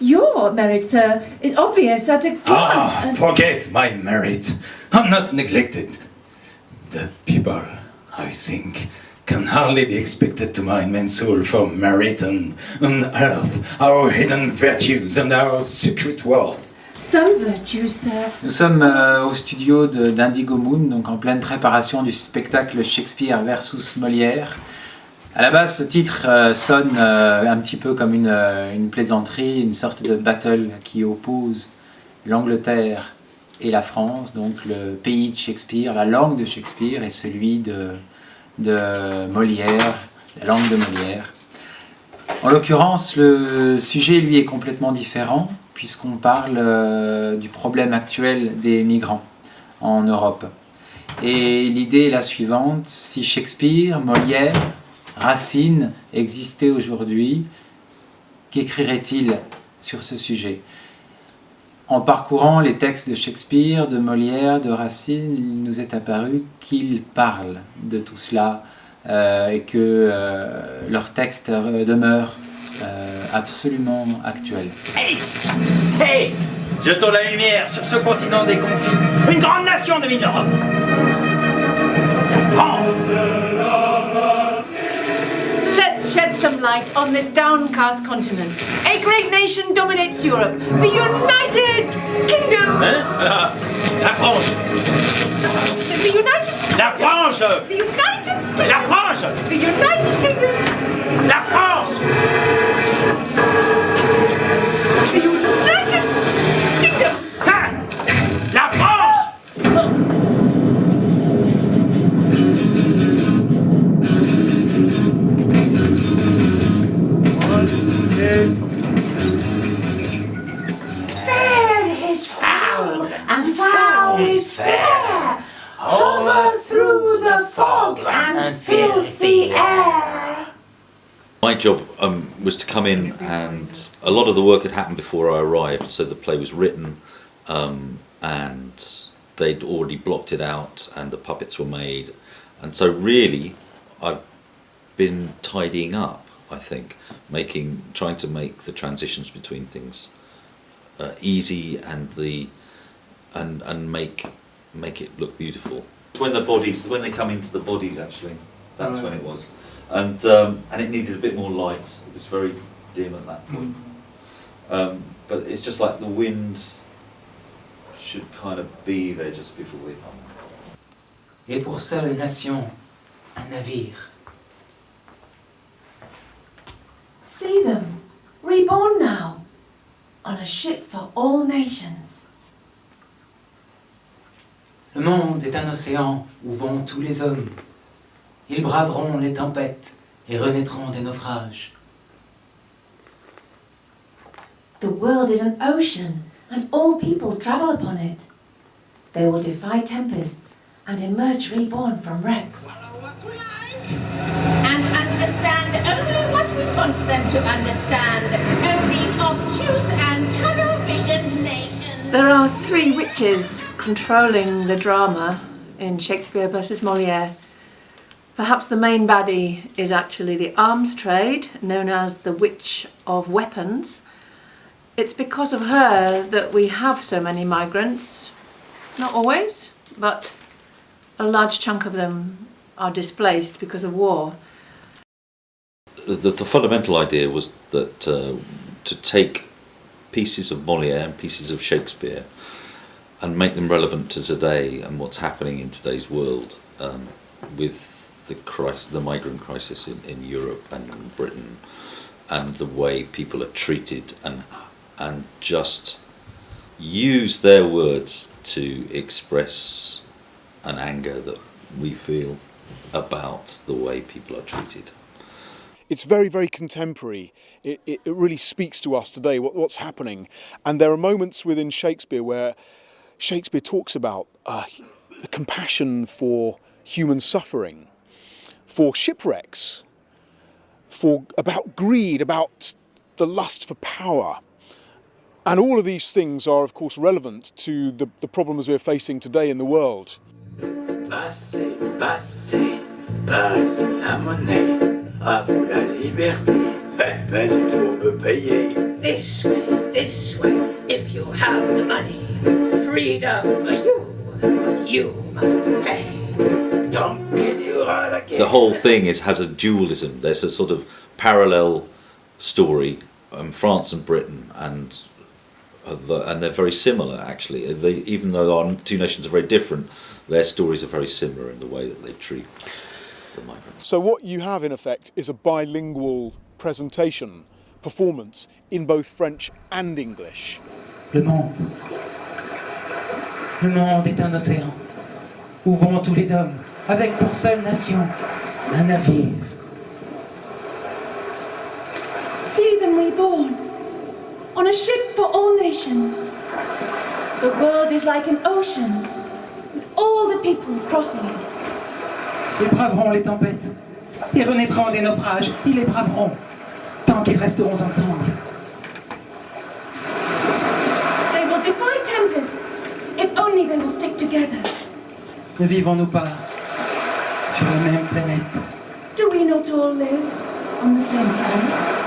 Your merit, sir, is obvious at a glance. Forget my merit. I'm not neglected. The people, I think, can hardly be expected to mine men's soul for merit and unearth our hidden virtues and our secret worth. Some virtues, sir. Nous sommes au studio d'Indigo Moon, donc en pleine préparation du spectacle Shakespeare versus Molière. À la base, ce titre sonne un petit peu comme une plaisanterie, une sorte de battle qui oppose l'Angleterre et la France, donc le pays de Shakespeare, la langue de Shakespeare et celui de Molière, la langue de Molière. En l'occurrence, le sujet, lui, est complètement différent, puisqu'on parle du problème actuel des migrants en Europe. Et l'idée est la suivante: si Shakespeare, Molière, Racine existait aujourd'hui, qu'écrirait-il sur ce sujet? En parcourant les textes de Shakespeare, de Molière, de Racine, il nous est apparu qu'ils parlent de tout cela et que leurs textes demeurent absolument actuels. Hey! Hey! Jetons la lumière sur ce continent des confins, une grande nation domine l'Europe. La France! Let's shed some light on this downcast continent. A great nation dominates Europe. The United Kingdom. La France. The United. La France. The United Kingdom. La France. The United Kingdom. La France. The United Kingdom. Ah! La France. Fair is foul, and foul is fair. Hover through the fog and filthy air. My job was to come in, and a lot of the work had happened before I arrived, so the play was written and they'd already blocked it out and the puppets were made, and so really I've been tidying up, I think, trying to make the transitions between things easy and make it look beautiful. When they come into the bodies, actually, that's when it was. And it needed a bit more light. It was very dim at that point. But it's just like the wind should kind of be there just before they come. Et pour seule nation, un navire. See them, reborn now, on a ship for all nations. Le monde est un océan où vont tous les hommes. Ils braveront les tempêtes et renaîtront des naufrages. The world is an ocean, and all people travel upon it. They will defy tempests and emerge reborn from wrecks. And understand only what we want them to understand. Oh, these obtuse and tunnel-visioned nations. There are three witches controlling the drama in Shakespeare versus Molière. Perhaps the main baddie is actually the arms trade, known as the Witch of Weapons. It's because of her that we have so many migrants. Not always, but a large chunk of them are displaced because of war. The fundamental idea was that to take pieces of Molière and pieces of Shakespeare and make them relevant to today and what's happening in today's world with the migrant crisis in Europe and in Britain, and the way people are treated, and just use their words to express an anger that we feel about the way people are treated. It's very, very contemporary. It really speaks to us today, what's happening. And there are moments within Shakespeare where Shakespeare talks about the compassion for human suffering, for shipwrecks, about greed, about the lust for power. And all of these things are, of course, relevant to the problems we're facing today in the world. Passez, passez, passe la monnaie, à vous la liberté, mais il faut me payer. This way, this way if you have the money. Freedom for you, but you must pay. The whole thing has a dualism. There's a sort of parallel story, France and Britain, and they're very similar actually. Even though our two nations are very different, their stories are very similar in the way that they treat the migrants. So what you have in effect is a bilingual presentation, performance in both French and English. Le monde est un océan où vont tous les hommes, avec pour seule nation un navire. See them reborn, on a ship for all nations. The world is like an ocean, with all the people crossing it. Ils braveront les tempêtes, ils renaîtront des naufrages, ils les braveront, tant qu'ils resteront ensemble. They will defy tempests, if only they will stick together. Ne vivons-nous pas sur la même planète? Do we not all live on the same planet?